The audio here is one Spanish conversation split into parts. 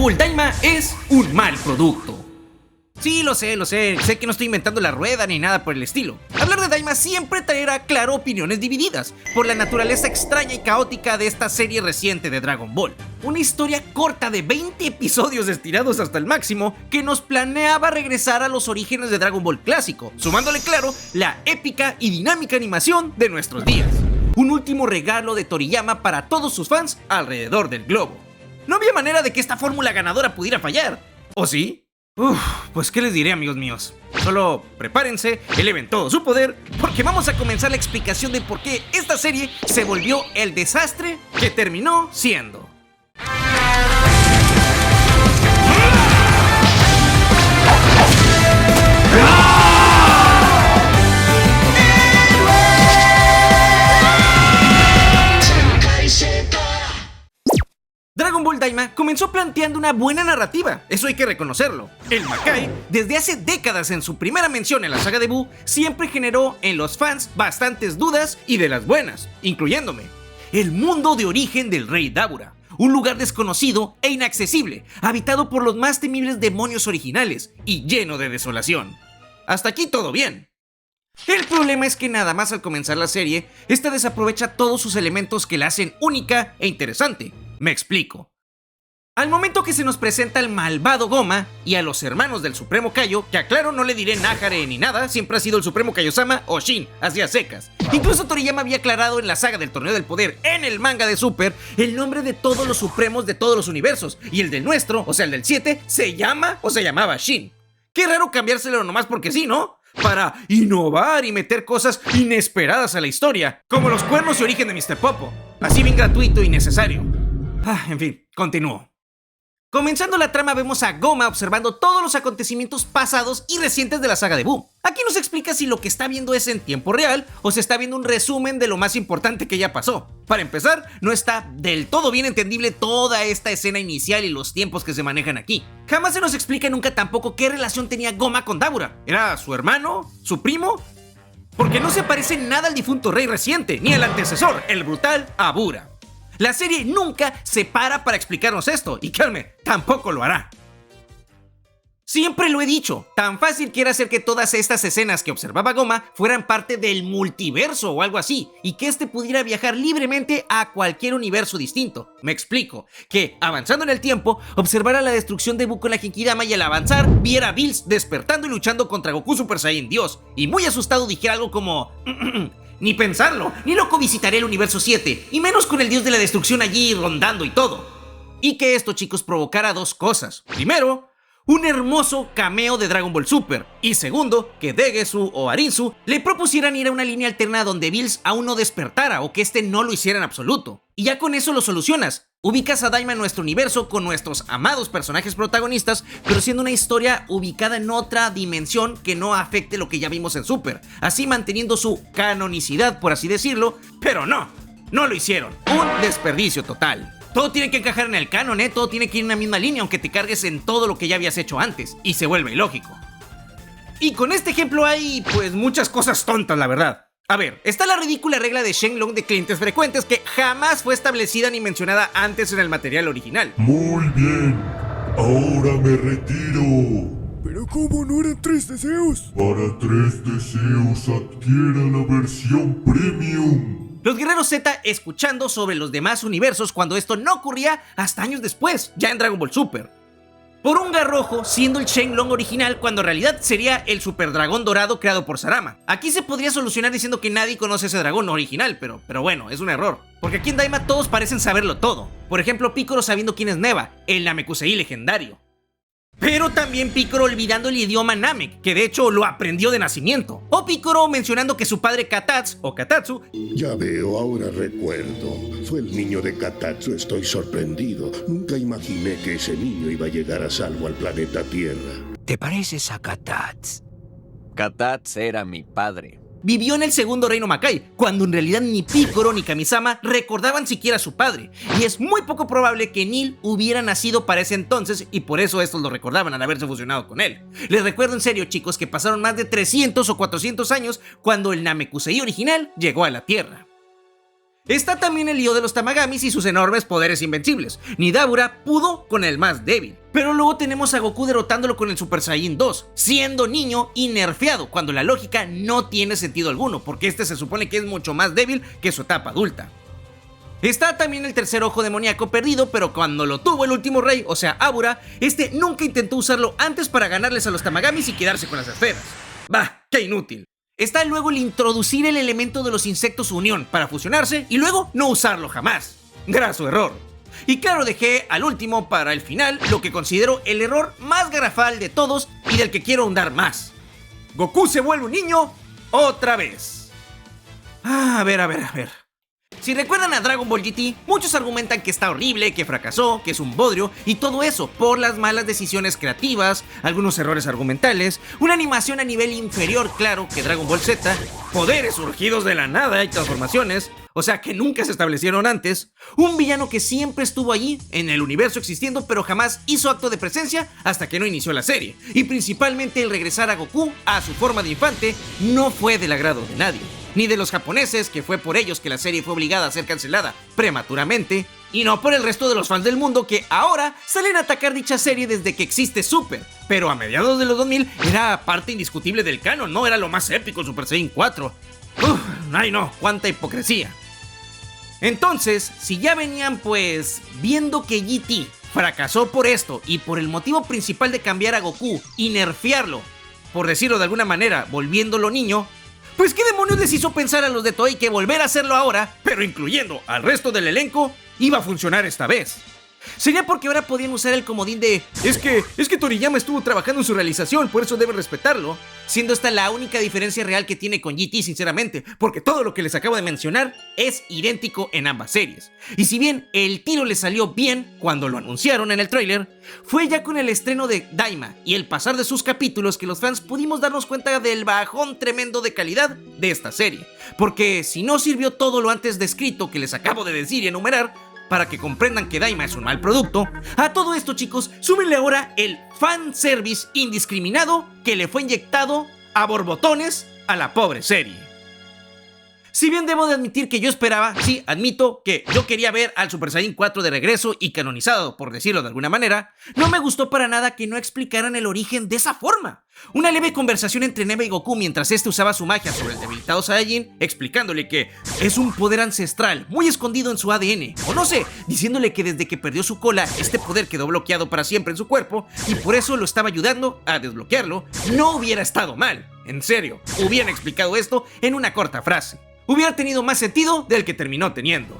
Ball Daima es un mal producto. Sí, lo sé que no estoy inventando la rueda ni nada por el estilo. Hablar de Daima siempre traerá, claro, opiniones divididas por la naturaleza extraña y caótica de esta serie reciente de Dragon Ball. Una historia corta de 20 episodios estirados hasta el máximo que nos planeaba regresar a los orígenes de Dragon Ball clásico, sumándole, claro, la épica y dinámica animación de nuestros días. Un último regalo de Toriyama para todos sus fans alrededor del globo. No había manera de que esta fórmula ganadora pudiera fallar, ¿o sí? Pues qué les diré, amigos míos. Solo prepárense, eleven todo su poder, porque vamos a comenzar la explicación de por qué esta serie se volvió el desastre que terminó siendo. Dragon Ball Daima comenzó planteando una buena narrativa, eso hay que reconocerlo. El Makai, desde hace décadas en su primera mención en la saga de Buu, siempre generó en los fans bastantes dudas y de las buenas, incluyéndome. El mundo de origen del Rey Dabura, un lugar desconocido e inaccesible, habitado por los más temibles demonios originales y lleno de desolación. Hasta aquí todo bien. El problema es que nada más al comenzar la serie, esta desaprovecha todos sus elementos que la hacen única e interesante. Me explico. Al momento que se nos presenta al malvado Goma y a los hermanos del Supremo Kaio, que aclaro no le diré Nahare ni nada, siempre ha sido el Supremo Kaiosama o Shin, así a secas. Incluso Toriyama había aclarado en la saga del Torneo del Poder, en el manga de Super, el nombre de todos los Supremos de todos los universos, y el del nuestro, o sea el del 7, se llama o se llamaba Shin. Qué raro cambiárselo nomás porque sí, ¿no? Para innovar y meter cosas inesperadas a la historia, como los cuernos y origen de Mr. Popo. Así bien gratuito y necesario. En fin, continúo. Comenzando la trama vemos a Goma observando todos los acontecimientos pasados y recientes de la saga de Buu. Aquí nos explica si lo que está viendo es en tiempo real o se está viendo un resumen de lo más importante que ya pasó. Para empezar, no está del todo bien entendible toda esta escena inicial y los tiempos que se manejan aquí. Jamás se nos explica nunca tampoco qué relación tenía Goma con Dabura. ¿Era su hermano? ¿Su primo? Porque no se parece nada al difunto rey reciente, ni al antecesor, el brutal Abura. La serie nunca se para explicarnos esto, y créanme, tampoco lo hará. Siempre lo he dicho, tan fácil que era hacer que todas estas escenas que observaba Goma fueran parte del multiverso o algo así, y que este pudiera viajar libremente a cualquier universo distinto. Me explico, que avanzando en el tiempo, observara la destrucción de Buu con la Genkidama y al avanzar, viera a Bills despertando y luchando contra Goku Super Saiyan Dios, y muy asustado dijera algo como... Ni pensarlo, ni loco visitaré el universo 7, y menos con el dios de la destrucción allí rondando y todo. Y que esto, chicos, provocara dos cosas. Primero, un hermoso cameo de Dragon Ball Super. Y segundo, que Degesu o Arinsu le propusieran ir a una línea alterna donde Bills aún no despertara o que este no lo hiciera en absoluto. Y ya con eso lo solucionas. Ubicas a Daima en nuestro universo con nuestros amados personajes protagonistas, pero siendo una historia ubicada en otra dimensión que no afecte lo que ya vimos en Super, así manteniendo su canonicidad, por así decirlo, pero no lo hicieron. Un desperdicio total. Todo tiene que encajar en el canon, todo tiene que ir en una misma línea, aunque te cargues en todo lo que ya habías hecho antes, y se vuelve ilógico. Y con este ejemplo hay, pues, muchas cosas tontas, la verdad. A ver, está la ridícula regla de Shenlong de clientes frecuentes que jamás fue establecida ni mencionada antes en el material original. Muy bien, ahora me retiro. ¿Pero cómo no eran 3 deseos? Para 3 deseos adquiera la versión premium. Los guerreros Z escuchando sobre los demás universos cuando esto no ocurría hasta años después, ya en Dragon Ball Super. Por un garrojo siendo el Shenlong original cuando en realidad sería el super dragón dorado creado por Sarama. Aquí se podría solucionar diciendo que nadie conoce ese dragón original, pero bueno, es un error. Porque aquí en Daima todos parecen saberlo todo. Por ejemplo, Piccolo sabiendo quién es Neva, el Namekusei legendario. Pero también Piccolo olvidando el idioma Namek, que de hecho lo aprendió de nacimiento. O Piccolo mencionando que su padre Katatsu, o Katatsu... Ya veo, ahora recuerdo. Fue el niño de Katatsu, estoy sorprendido. Nunca imaginé que ese niño iba a llegar a salvo al planeta Tierra. ¿Te pareces a Katatsu? Katatsu era mi padre. Vivió en el segundo reino Makai, cuando en realidad ni Piccolo ni Kamisama recordaban siquiera a su padre, y es muy poco probable que Nil hubiera nacido para ese entonces y por eso estos lo recordaban al haberse fusionado con él. Les recuerdo en serio, chicos, que pasaron más de 300 o 400 años cuando el Namekusei original llegó a la Tierra. Está también el lío de los Tamagamis y sus enormes poderes invencibles. Ni Dabura pudo con el más débil. Pero luego tenemos a Goku derrotándolo con el Super Saiyan 2, siendo niño y nerfeado, cuando la lógica no tiene sentido alguno, porque este se supone que es mucho más débil que su etapa adulta. Está también el tercer ojo demoníaco perdido, pero cuando lo tuvo el último rey, o sea, Abura, este nunca intentó usarlo antes para ganarles a los Tamagamis y quedarse con las esferas. Bah, qué inútil. Está luego el introducir el elemento de los insectos unión para fusionarse y luego no usarlo jamás. Graso error. Y claro, dejé al último para el final lo que considero el error más garrafal de todos y del que quiero ahondar más. Goku se vuelve un niño otra vez. A ver. Si recuerdan a Dragon Ball GT, muchos argumentan que está horrible, que fracasó, que es un bodrio y todo eso por las malas decisiones creativas, algunos errores argumentales, una animación a nivel inferior, claro, que Dragon Ball Z, poderes surgidos de la nada y transformaciones, o sea que nunca se establecieron antes, un villano que siempre estuvo allí, en el universo existiendo, pero jamás hizo acto de presencia hasta que no inició la serie, y principalmente el regresar a Goku a su forma de infante no fue del agrado de nadie. Ni de los japoneses, que fue por ellos que la serie fue obligada a ser cancelada prematuramente, y no por el resto de los fans del mundo que ahora salen a atacar dicha serie desde que existe Super, pero a mediados de los 2000 era parte indiscutible del canon, ¿no? Era lo más épico Super Saiyan 4. Ay no, cuánta hipocresía. Entonces, si ya venían pues viendo que GT fracasó por esto y por el motivo principal de cambiar a Goku y nerfearlo, por decirlo de alguna manera, volviéndolo niño, pues ¿qué demonios les hizo pensar a los de Toei que volver a hacerlo ahora, pero incluyendo al resto del elenco, iba a funcionar esta vez? Sería porque ahora podían usar el comodín de es que Toriyama estuvo trabajando en su realización, por eso deben respetarlo, siendo esta la única diferencia real que tiene con GT, sinceramente, porque todo lo que les acabo de mencionar es idéntico en ambas series. Y si bien el tiro les salió bien cuando lo anunciaron en el tráiler, fue ya con el estreno de Daima y el pasar de sus capítulos que los fans pudimos darnos cuenta del bajón tremendo de calidad de esta serie, porque si no sirvió todo lo antes descrito que les acabo de decir y enumerar, para que comprendan que Daima es un mal producto, a todo esto, chicos, súmenle ahora el fanservice indiscriminado que le fue inyectado a borbotones a la pobre serie. Si bien debo de admitir que yo esperaba, sí, admito que yo quería ver al Super Saiyan 4 de regreso y canonizado, por decirlo de alguna manera, no me gustó para nada que no explicaran el origen de esa forma. Una leve conversación entre Neva y Goku mientras este usaba su magia sobre el debilitado Saiyajin, explicándole que es un poder ancestral muy escondido en su ADN, o no sé, diciéndole que desde que perdió su cola, este poder quedó bloqueado para siempre en su cuerpo y por eso lo estaba ayudando a desbloquearlo, no hubiera estado mal. En serio, hubieran explicado esto en una corta frase. Hubiera tenido más sentido del que terminó teniendo.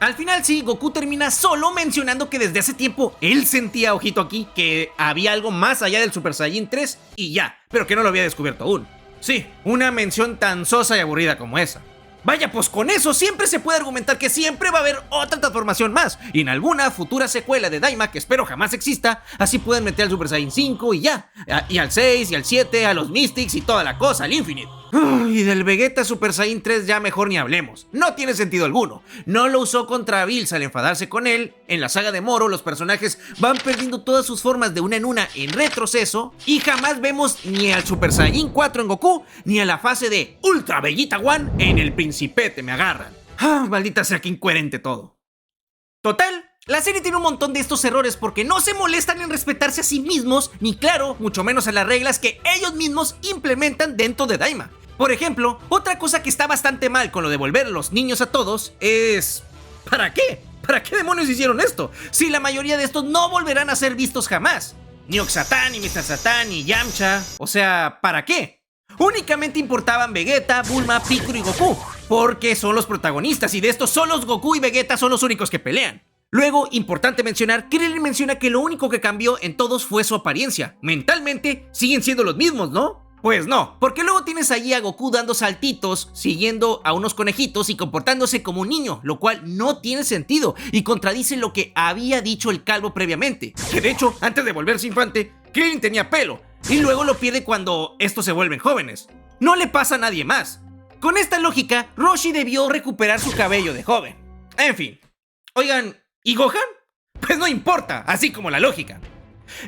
Al final sí, Goku termina solo mencionando que desde hace tiempo él sentía, ojito aquí, que había algo más allá del Super Saiyan 3 y ya, pero que no lo había descubierto aún. Sí, una mención tan sosa y aburrida como esa. Vaya, pues con eso siempre se puede argumentar que siempre va a haber otra transformación más, y en alguna futura secuela de Daima, que espero jamás exista, así pueden meter al Super Saiyan 5 y ya, y al 6 y al 7, a los Mystics y toda la cosa, al Infinite. Y del Vegeta Super Saiyan 3 ya mejor ni hablemos, no tiene sentido alguno. No lo usó contra Bills al enfadarse con él. En la saga de Moro los personajes van perdiendo todas sus formas de una en retroceso y jamás vemos ni al Super Saiyan 4 en Goku ni a la fase de Ultra Vegeta One en el Principete me agarran. Maldita sea que incoherente todo. Total, la serie tiene un montón de estos errores porque no se molestan en respetarse a sí mismos, ni claro, mucho menos a las reglas que ellos mismos implementan dentro de Daima. Por ejemplo, otra cosa que está bastante mal con lo de volver los niños a todos es... ¿para qué? ¿Para qué demonios hicieron esto? Si la mayoría de estos no volverán a ser vistos jamás. Ni Oxatán, ni Mr. Satan, ni Yamcha. O sea, ¿para qué? Únicamente importaban Vegeta, Bulma, Piccolo y Goku, porque son los protagonistas y de estos solo Goku y Vegeta son los únicos que pelean. Luego, importante mencionar, Krillin menciona que lo único que cambió en todos fue su apariencia. Mentalmente siguen siendo los mismos, ¿no? Pues no, porque luego tienes allí a Goku dando saltitos, siguiendo a unos conejitos y comportándose como un niño, lo cual no tiene sentido y contradice lo que había dicho el calvo previamente, que de hecho, antes de volverse infante, Krillin tenía pelo, y luego lo pierde cuando estos se vuelven jóvenes. No le pasa a nadie más. Con esta lógica, Roshi debió recuperar su cabello de joven. En fin. Oigan, ¿y Gohan? Pues no importa, así como la lógica.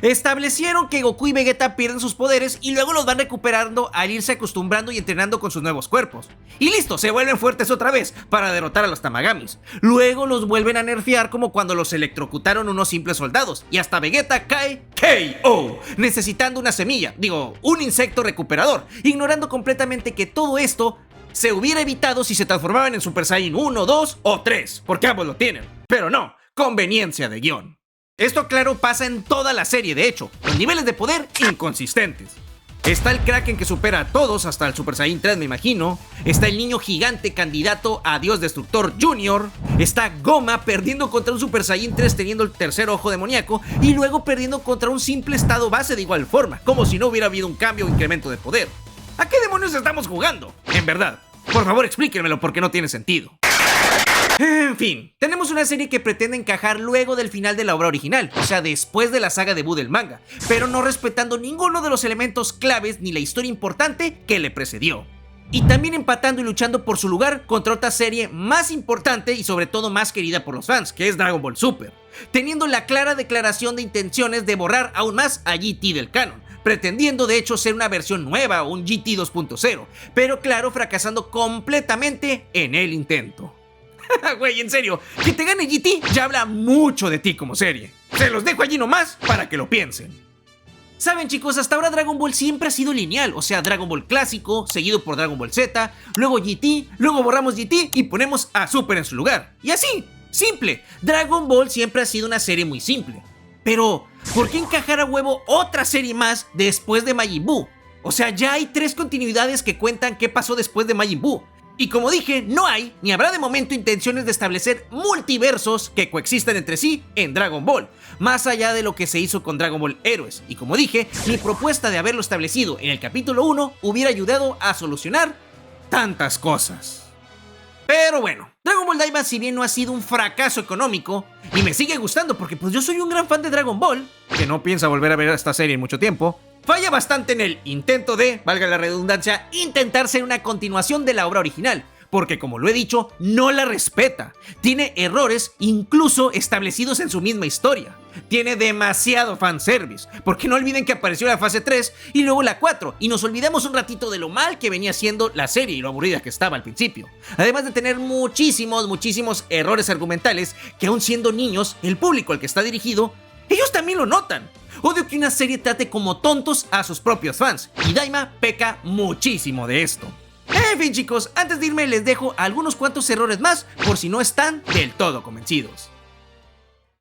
Establecieron que Goku y Vegeta pierden sus poderes y luego los van recuperando al irse acostumbrando y entrenando con sus nuevos cuerpos. Y listo, se vuelven fuertes otra vez para derrotar a los Tamagamis. Luego los vuelven a nerfear como cuando los electrocutaron unos simples soldados y hasta Vegeta cae KO, necesitando una semilla, un insecto recuperador, ignorando completamente que todo esto se hubiera evitado si se transformaban en Super Saiyan 1, 2 o 3, porque ambos lo tienen. Pero no, conveniencia de guión. Esto claro pasa en toda la serie, de hecho, con niveles de poder inconsistentes. Está el Kraken que supera a todos hasta el Super Saiyan 3 me imagino. Está el niño gigante candidato a Dios Destructor Junior. Está Goma perdiendo contra un Super Saiyan 3 teniendo el tercer ojo demoníaco. Y luego perdiendo contra un simple estado base de igual forma, como si no hubiera habido un cambio o incremento de poder. ¿A qué demonios estamos jugando? En verdad, por favor explíquenmelo porque no tiene sentido. En fin, tenemos una serie que pretende encajar luego del final de la obra original, o sea, después de la saga debut del manga, pero no respetando ninguno de los elementos claves ni la historia importante que le precedió. Y también empatando y luchando por su lugar contra otra serie más importante y sobre todo más querida por los fans, que es Dragon Ball Super, teniendo la clara declaración de intenciones de borrar aún más a GT del canon, pretendiendo de hecho ser una versión nueva o un GT 2.0, pero claro, fracasando completamente en el intento. Güey, en serio, que te gane GT ya habla mucho de ti como serie. Se los dejo allí nomás para que lo piensen. Saben chicos, hasta ahora Dragon Ball siempre ha sido lineal, o sea, Dragon Ball clásico, seguido por Dragon Ball Z, luego GT, luego borramos GT y ponemos a Super en su lugar. Y así, simple. Dragon Ball siempre ha sido una serie muy simple. Pero, ¿por qué encajar a huevo otra serie más después de Majin Buu? O sea, ya hay 3 continuidades que cuentan qué pasó después de Majin Buu. Y como dije, no hay, ni habrá de momento intenciones de establecer multiversos que coexistan entre sí en Dragon Ball, más allá de lo que se hizo con Dragon Ball Heroes. Y como dije, mi propuesta de haberlo establecido en el capítulo 1 hubiera ayudado a solucionar tantas cosas. Pero bueno, Dragon Ball Daima si bien no ha sido un fracaso económico, y me sigue gustando porque pues yo soy un gran fan de Dragon Ball, que no piensa volver a ver esta serie en mucho tiempo, falla bastante en el intento de, valga la redundancia, intentar ser una continuación de la obra original, porque como lo he dicho, no la respeta. Tiene errores incluso establecidos en su misma historia. Tiene demasiado fanservice, porque no olviden que apareció la fase 3 y luego la 4, y nos olvidamos un ratito de lo mal que venía siendo la serie y lo aburrida que estaba al principio. Además de tener muchísimos errores argumentales que aun siendo niños, el público al que está dirigido, ellos también lo notan. Odio que una serie trate como tontos a sus propios fans, y Daima peca muchísimo de esto. En fin chicos, antes de irme les dejo algunos cuantos errores más por si no están del todo convencidos.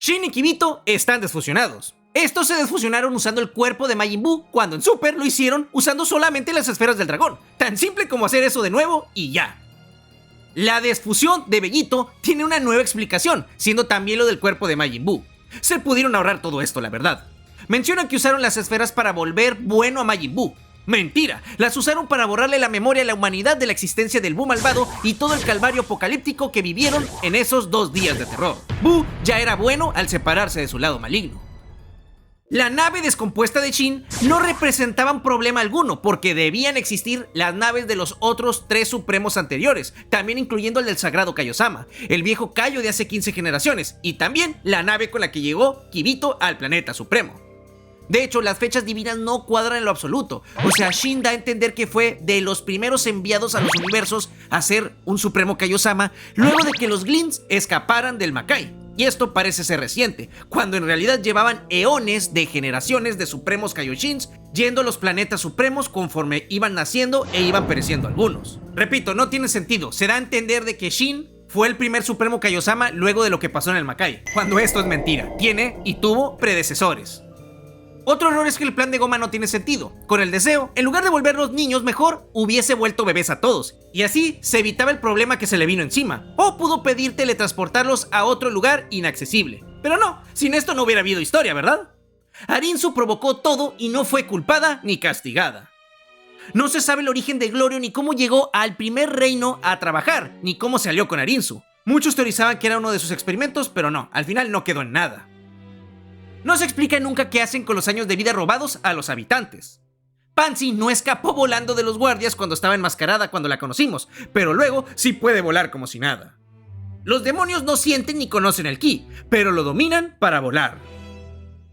Shin y Kibito están desfusionados. Estos se desfusionaron usando el cuerpo de Majin Buu, cuando en Super lo hicieron usando solamente las esferas del dragón. Tan simple como hacer eso de nuevo y ya. La desfusión de Vegito tiene una nueva explicación, siendo también lo del cuerpo de Majin Buu. Se pudieron ahorrar todo esto, la verdad. Mencionan que usaron las esferas para volver bueno a Majin Buu. Mentira, las usaron para borrarle la memoria a la humanidad de la existencia del Buu malvado y todo el calvario apocalíptico que vivieron en esos 2 días de terror. Buu ya era bueno al separarse de su lado maligno. La nave descompuesta de Shin no representaban problema alguno, porque debían existir las naves de los otros 3 supremos anteriores, también incluyendo el del sagrado Kaiosama, el viejo Kaio de hace 15 generaciones, y también la nave con la que llegó Kibito al planeta supremo. De hecho, las fechas divinas no cuadran en lo absoluto, o sea, Shin da a entender que fue de los primeros enviados a los universos a ser un supremo Kaiosama, luego de que los Glints escaparan del Makai. Y esto parece ser reciente, cuando en realidad llevaban eones de generaciones de supremos Kaioshins yendo a los planetas supremos conforme iban naciendo e iban pereciendo algunos. Repito, no tiene sentido, se da a entender de que Shin fue el primer supremo Kaiosama luego de lo que pasó en el Makai, cuando esto es mentira, tiene y tuvo predecesores. Otro error es que el plan de Goma no tiene sentido. Con el deseo, en lugar de volverlos niños mejor, hubiese vuelto bebés a todos, y así se evitaba el problema que se le vino encima, o pudo pedir teletransportarlos a otro lugar inaccesible. Pero no, sin esto no hubiera habido historia, ¿verdad? Arinzu provocó todo y no fue culpada ni castigada. No se sabe el origen de Glorio ni cómo llegó al primer reino a trabajar, ni cómo se alió con Arinzu. Muchos teorizaban que era uno de sus experimentos, pero no, al final no quedó en nada. No se explica nunca qué hacen con los años de vida robados a los habitantes. Pansy no escapó volando de los guardias cuando estaba enmascarada cuando la conocimos, pero luego sí puede volar como si nada. Los demonios no sienten ni conocen el ki, pero lo dominan para volar.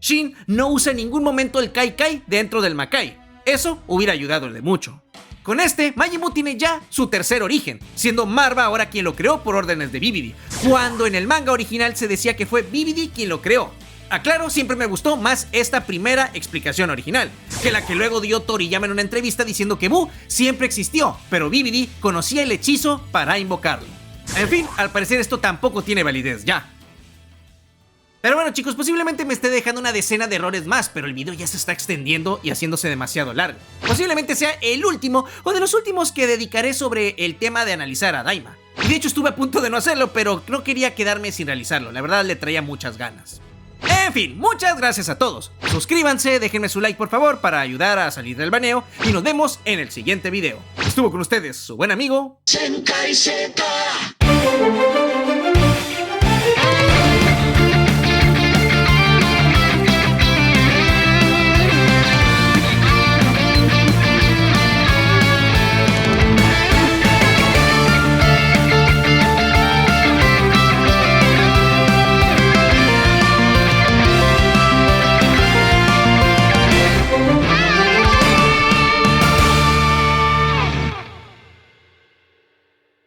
Shin no usa en ningún momento el Kai Kai dentro del Makai. Eso hubiera ayudado de mucho. Con este, Majin Buu tiene ya su tercer origen, siendo Marva ahora quien lo creó por órdenes de Babidi, cuando en el manga original se decía que fue Babidi quien lo creó. Aclaro, siempre me gustó más esta primera explicación original, que la que luego dio Toriyama en una entrevista diciendo que Buu siempre existió, pero Babidi conocía el hechizo para invocarlo. En fin, al parecer esto tampoco tiene validez ya. Pero bueno chicos, posiblemente me esté dejando una decena de errores más, pero el video ya se está extendiendo y haciéndose demasiado largo. Posiblemente sea el último o de los últimos que dedicaré sobre el tema de analizar a Daima. Y de hecho estuve a punto de no hacerlo, pero no quería quedarme sin realizarlo, la verdad le traía muchas ganas. En fin, muchas gracias a todos. Suscríbanse, déjenme su like por favor para ayudar a salir del baneo y nos vemos en el siguiente video. Estuvo con ustedes su buen amigo Senkai Z.